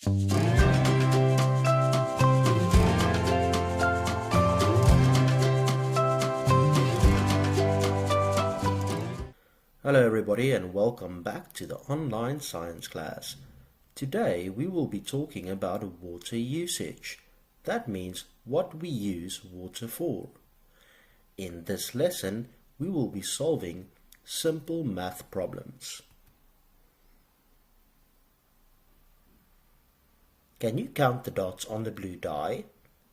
Hello everybody and welcome back to the online science class. Today we will be talking about water usage. That means what we use water for. In this lesson we will be solving simple math problems. Can you count the dots on the blue die?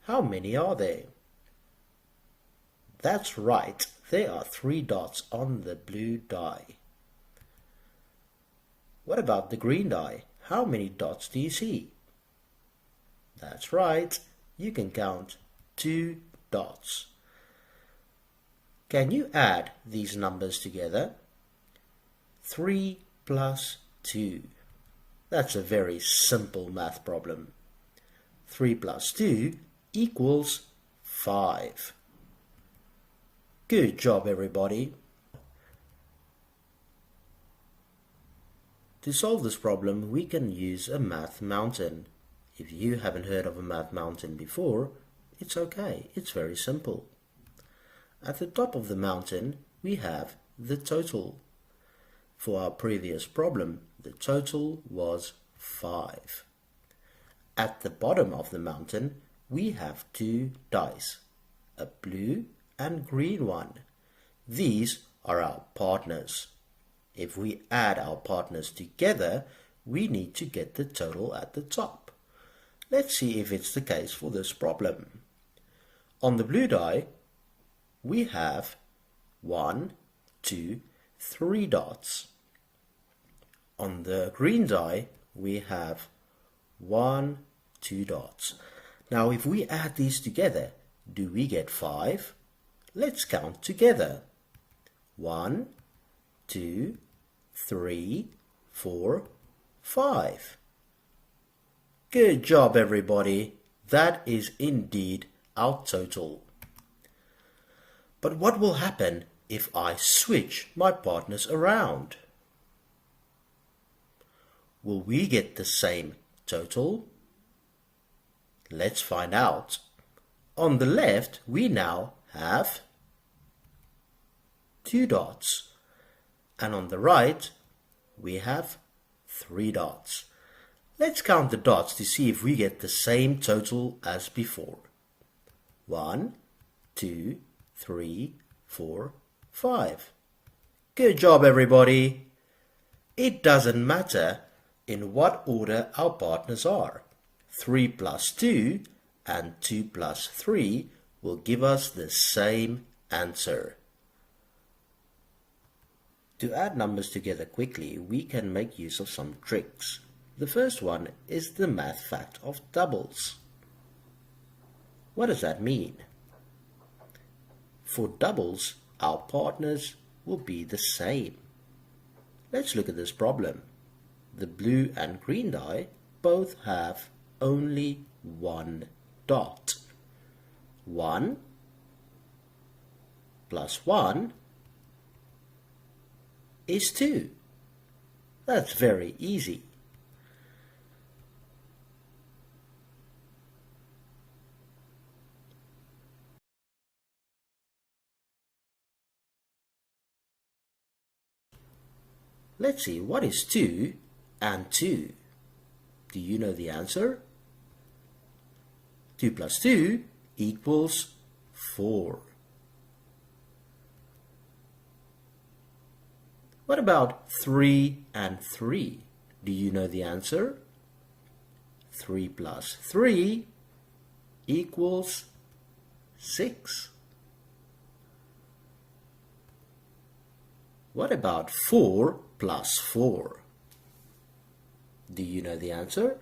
How many are there? That's right, there are 3 dots on the blue die. What about the green die? How many dots do you see? That's right, you can count 2 dots. Can you add these numbers together? 3 plus 2. That's a very simple math problem. 3 plus 2 equals 5. Good job, everybody. To solve this problem, we can use a math mountain. If you haven't heard of a math mountain before, it's okay. It's very simple. At the top of the mountain, we have the total. For our previous problem, the total was 5. At the bottom of the mountain, we have 2 dice, a blue and green one. These are our partners. If we add our partners together, we need to get the total at the top. Let's see if it's the case for this problem. On the blue die, we have 1, 2, 3 dots. On the green die, we have 1, 2 dots. Now, if we add these together, do we get 5? Let's count together. 1, 2, 3, 4, 5. Good job, everybody. That is indeed our total. But what will happen if I switch my partners around? Will we get the same total? Let's find out. On the left, we now have 2 dots, and on the right we have 3 dots. Let's count the dots to see if we get the same total as before. 1, 2, 3, 4, 5. Good job, everybody. It doesn't matter in what order our partners are. 3 plus 2 and 2 plus 3 will give us the same answer. To add numbers together quickly, we can make use of some tricks. The first one is the math fact of doubles. What does that mean? For doubles, our partners will be the same. Let's look at this problem. The blue and green die both have only 1 dot. 1 plus 1 is 2. That's very easy. Let's see, what is 2 and 2? Do you know the answer? 2 plus 2 equals 4. What about 3 and 3? Do you know the answer? 3 plus 3 equals 6. What about 4 plus 4? Do you know the answer?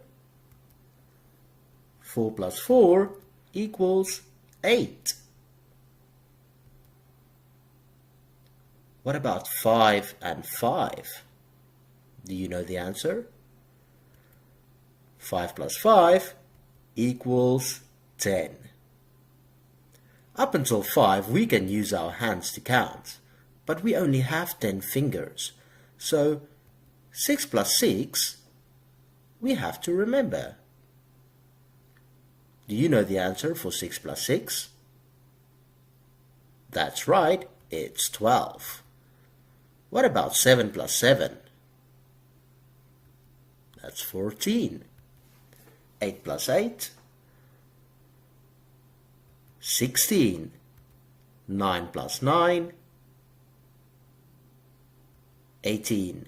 4 plus 4 equals 8. What about 5 and 5? Do you know the answer? 5 plus 5 equals 10. Up until 5, we can use our hands to count, but we only have 10 fingers. So 6 plus 6, we have to remember. Do you know the answer for 6 plus 6? That's right, it's 12. What about 7 plus 7? That's 14. 8 plus 8? 16. 9 plus 9? 18.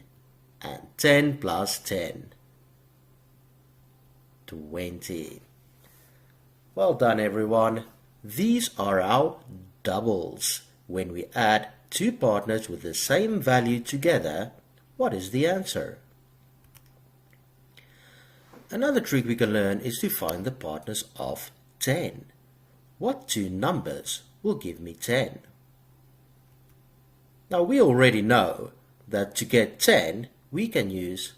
And 10 plus 10? 20. Well done, everyone. These are our doubles. When we add two partners with the same value together, what is the answer? Another trick we can learn is to find the partners of 10. What two numbers will give me 10? Now we already know that to get 10, we can use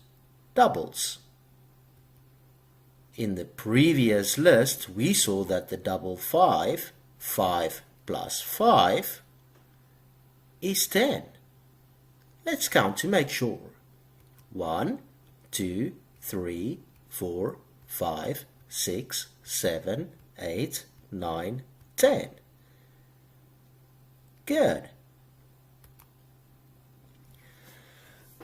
doubles. In the previous list, we saw that the double 5, 5 plus 5, is 10. Let's count to make sure. 1, 2, 3, 4, 5, 6, 7, 8, 9, 10. Good.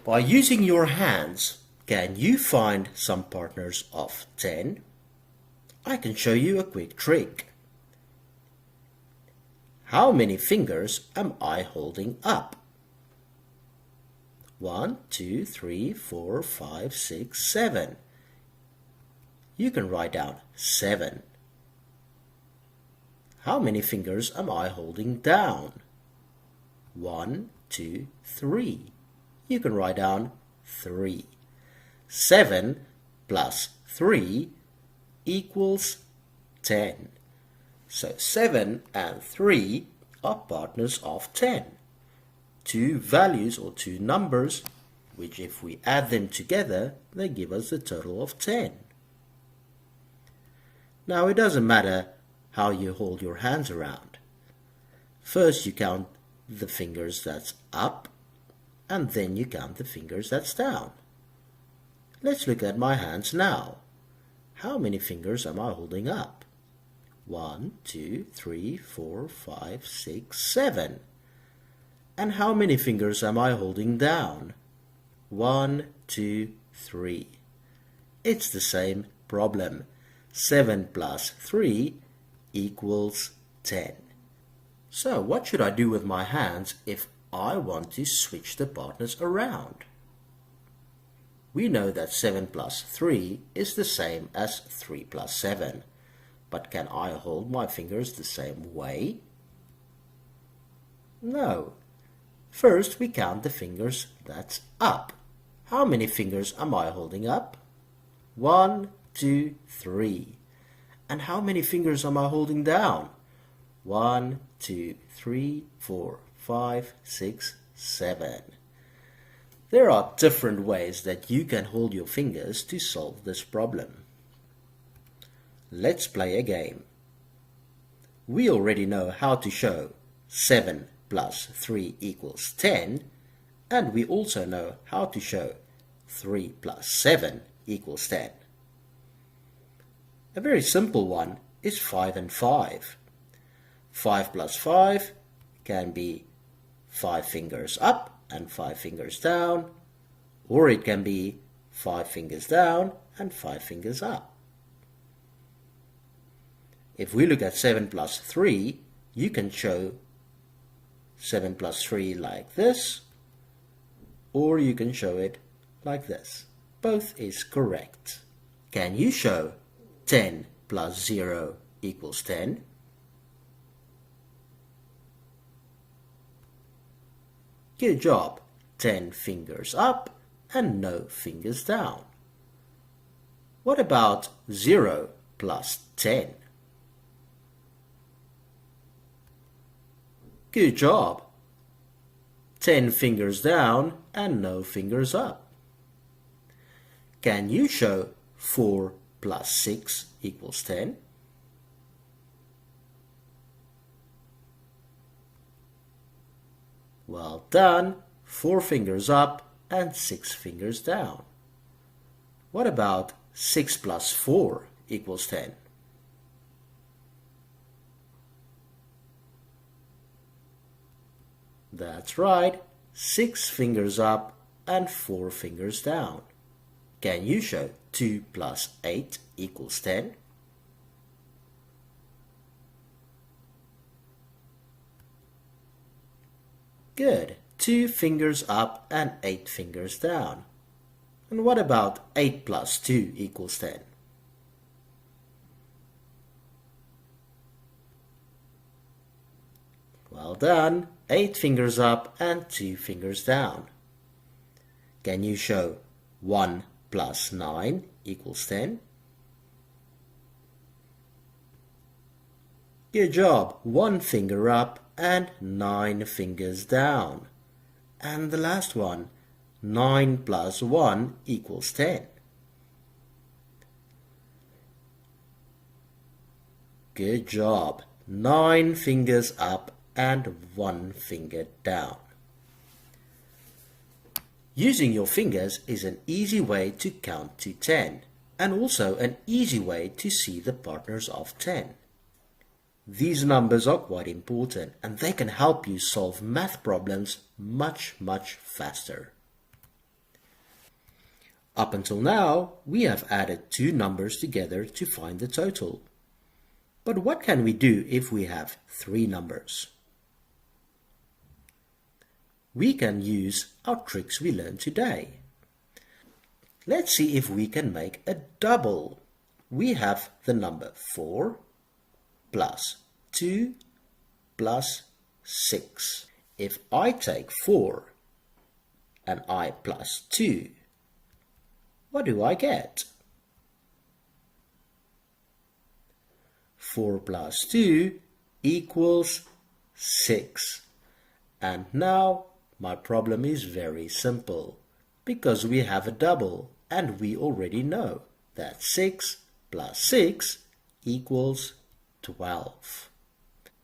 By using your hands, can you find some partners of 10? I can show you a quick trick. How many fingers am I holding up? 1, 2, 3, 4, 5, 6, 7. You can write down 7. How many fingers am I holding down? 1, 2, 3. You can write down 3. 7 plus 3 equals 10. So 7 and 3 are partners of 10. Two values or two numbers, which if we add them together, they give us a total of 10. Now it doesn't matter how you hold your hands around. First you count the fingers that's up, and then you count the fingers that's down. Let's look at my hands now. How many fingers am I holding up? 1, 2, 3, 4, 5, 6, 7. And how many fingers am I holding down? 1, 2, 3. It's the same problem. 7 plus 3 equals 10. So what should I do with my hands if I want to switch the partners around? We know that 7 plus 3 is the same as 3 plus 7. But can I hold my fingers the same way? No. First we count the fingers that's up. How many fingers am I holding up? 1, 2, 3. And how many fingers am I holding down? 1, 2, 3, 4, 5, 6, 7. There are different ways that you can hold your fingers to solve this problem. Let's play a game. We already know how to show 7 plus 3 equals 10, and we also know how to show 3 plus 7 equals 10. A very simple one is 5 and 5. 5 plus 5 can be 5 fingers up and 5 fingers down, or it can be 5 fingers down and 5 fingers up. If we look at 7 plus 3, you can show 7 plus 3 like this, or you can show it like this. Both is correct. Can you show 10 plus 0 equals 10? Good job. 10 fingers up and no fingers down. What about 0 plus 10? Good job. 10 fingers down and no fingers up. Can you show 4 plus 6 equals 10? Well done. 4 fingers up and 6 fingers down. What about 6 plus 4 equals 10? That's right, 6 fingers up and 4 fingers down. Can you show 2 plus 8 equals 10? Good. 2 fingers up and 8 fingers down. And what about 8 plus 2 equals 10? Well done. 8 fingers up and 2 fingers down. Can you show 1 plus 9 equals 10? Good job. 1 finger up and 9 fingers down. And the last one, 9 plus 1 equals 10. Good job. 9 fingers up and 1 finger down. Using your fingers is an easy way to count to 10 and also an easy way to see the partners of 10. These numbers are quite important and they can help you solve math problems much faster. Up until now, we have added 2 numbers together to find the total. But what can we do if we have 3 numbers? We can use our tricks we learned today. Let's see if we can make a double. We have the number 4 plus 2 plus 6. If I take 4 and I plus 2, what do I get? 4 plus 2 equals 6. And now my problem is very simple because we have a double and we already know that 6 plus 6 equals 12.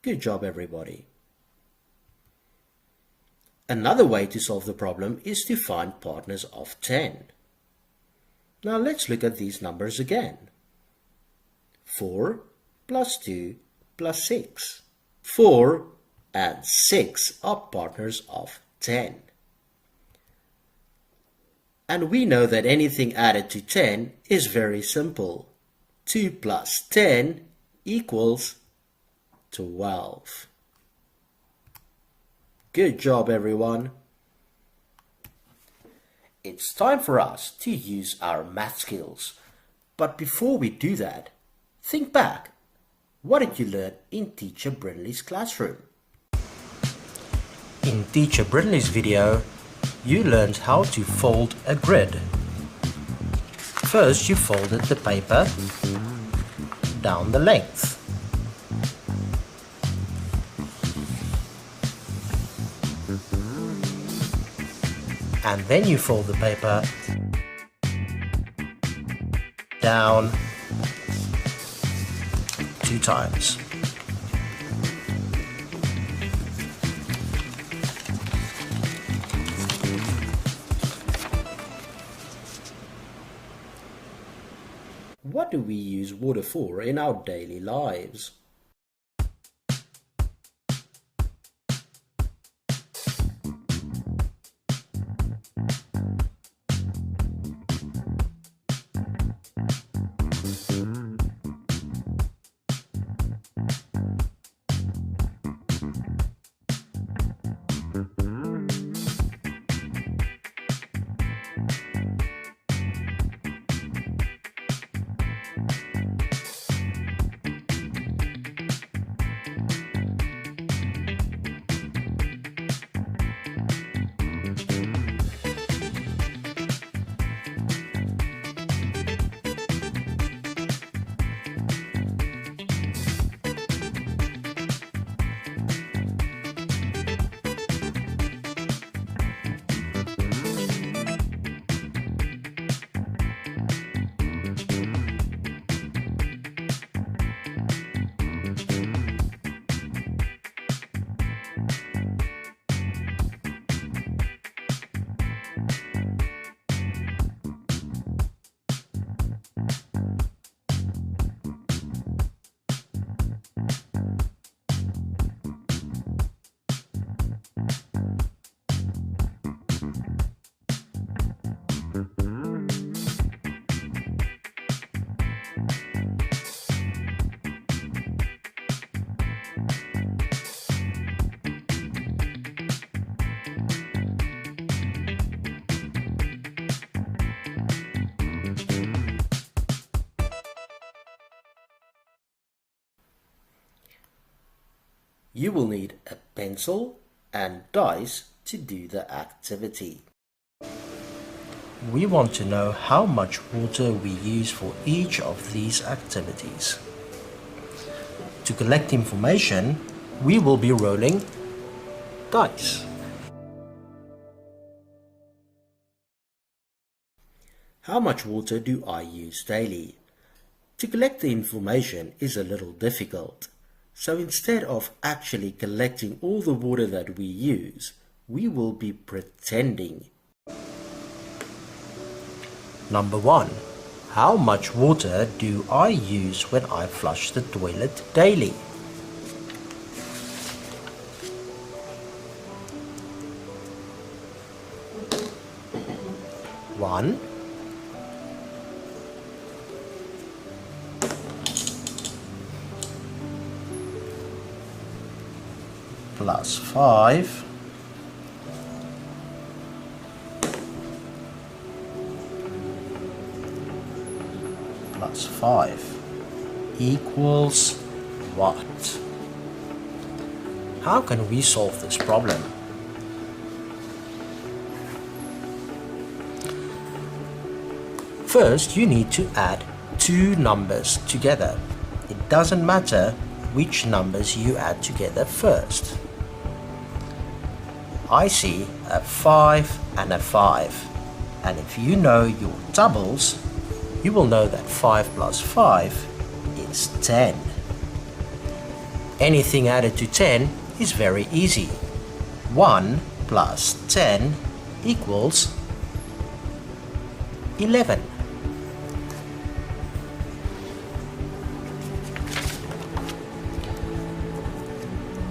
Good job, everybody. Another way to solve the problem is to find partners of 10. Now let's look at these numbers again. 4 plus 2 plus 6. 4 and 6 are partners of 10. And we know that anything added to 10 is very simple. 2 plus 10 equals 12. Good job, everyone. It's time for us to use our math skills. But before we do that, think back. What did you learn in Teacher Brindley's classroom? In Teacher Brindley's video, you learned how to fold a grid. First, you folded the paper down the length. And then you fold the paper down 2 times. What do we use water for in our daily lives? You will need a pencil and dice to do the activity. We want to know how much water we use for each of these activities. To collect information, we will be rolling dice. How much water do I use daily? To collect the information is a little difficult. So instead of actually collecting all the water that we use, we will be pretending. Number 1. How much water do I use when I flush the toilet daily? One, plus 5, plus 5 equals what? How can we solve this problem? First, you need to add two numbers together. It doesn't matter which numbers you add together first. I see a 5 and a 5, and if you know your doubles, you will know that 5 plus 5 is 10. Anything added to 10 is very easy. 1 plus 10 equals 11.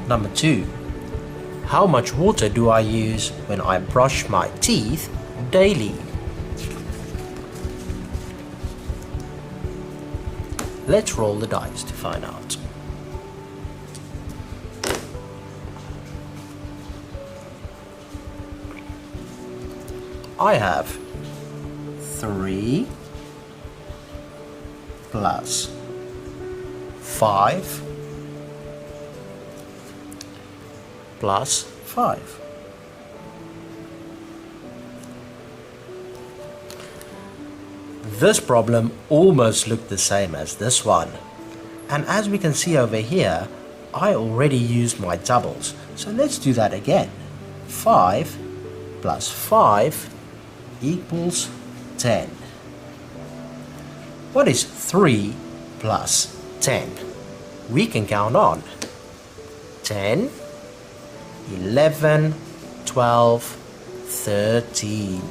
Number 2. How much water do I use when I brush my teeth daily? Let's roll the dice to find out. I have 3 plus 5 plus 5. This problem almost looked the same as this one. And as we can see over here, I already used my doubles. So let's do that again. 5 plus 5 equals 10. What is 3 plus 10? We can count on. 10, 11, 12, 13.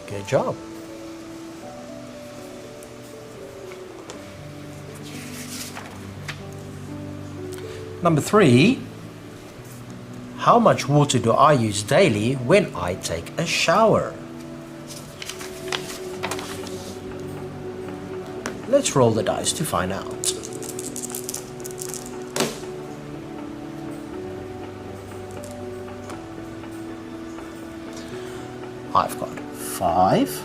Good job. Number 3. How much water do I use daily when I take a shower? Let's roll the dice to find out. I've got 5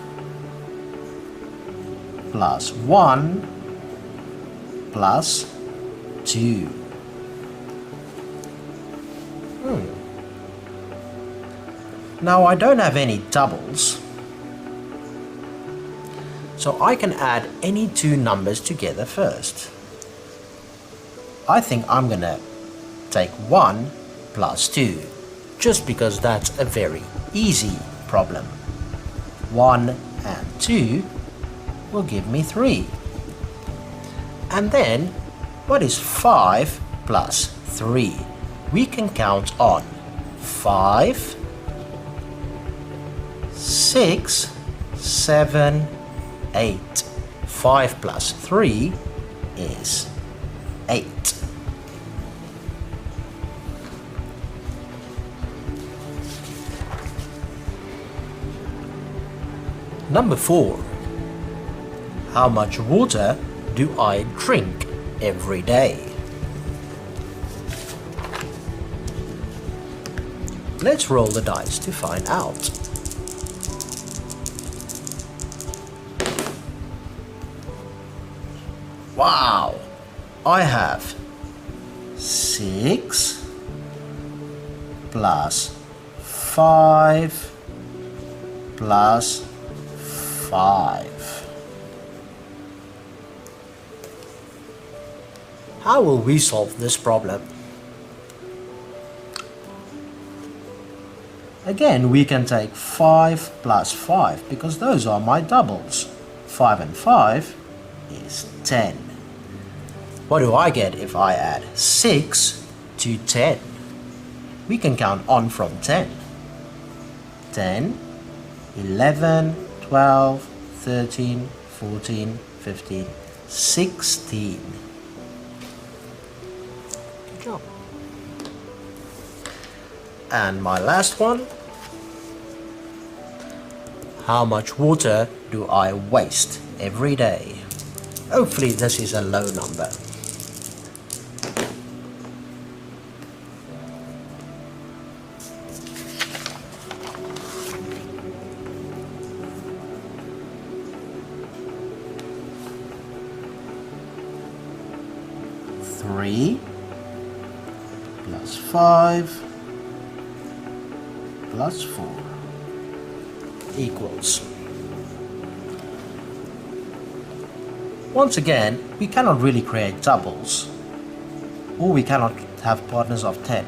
plus 1 plus 2. Now I don't have any doubles, so I can add any two numbers together first. I think I'm gonna take 1 plus 2, just because that's a very easy problem. 1 and 2 will give me 3. And then, what is 5 plus 3? We can count on 5, 6, 7, 8. 5 plus 3 is 8. Number 4. How much water do I drink every day? Let's roll the dice to find out. Wow! I have 6 plus 5 plus 5. How will we solve this problem? Again, we can take 5 plus 5 because those are my doubles. 5 and 5 is 10. What do I get if I add 6 to 10? We can count on from 10. 10, 11, 12, 13, 14, 15, 16. Good job. And my last one. How much water do I waste every day? Hopefully this is a low number. Three plus 5 plus 4 equals. Once again, we cannot really create doubles, or we cannot have partners of 10.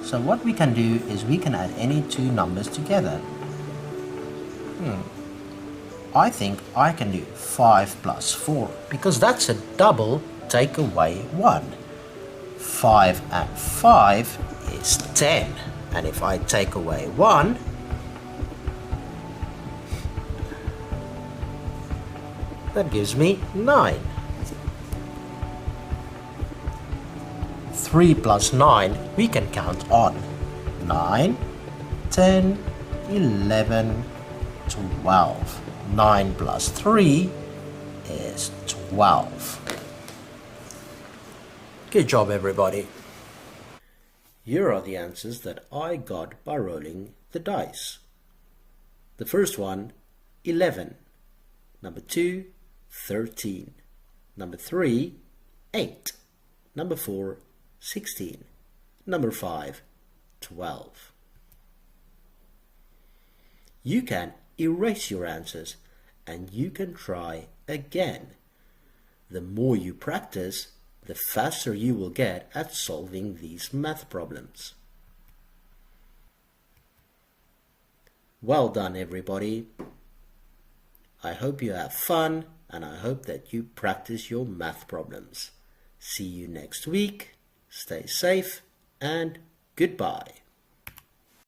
So what we can do is we can add any two numbers together. I think I can do 5 plus 4 because that's a double. Take away 1. 5 and 5 is 10. And if I take away 1, that gives me 9. 3 plus 9 we can count on. 9, 10, 11, 12. 9 plus 3 is 12. Good job, everybody. Here are the answers that I got by rolling the dice. The first one, 11. Number 2, 13. Number 3, 8. Number 4, 16. Number 5, 12. You can erase your answers and you can try again. The more you practice, the faster you will get at solving these math problems. Well done, everybody. I hope you have fun and I hope that you practice your math problems. See you next week. Stay safe and goodbye.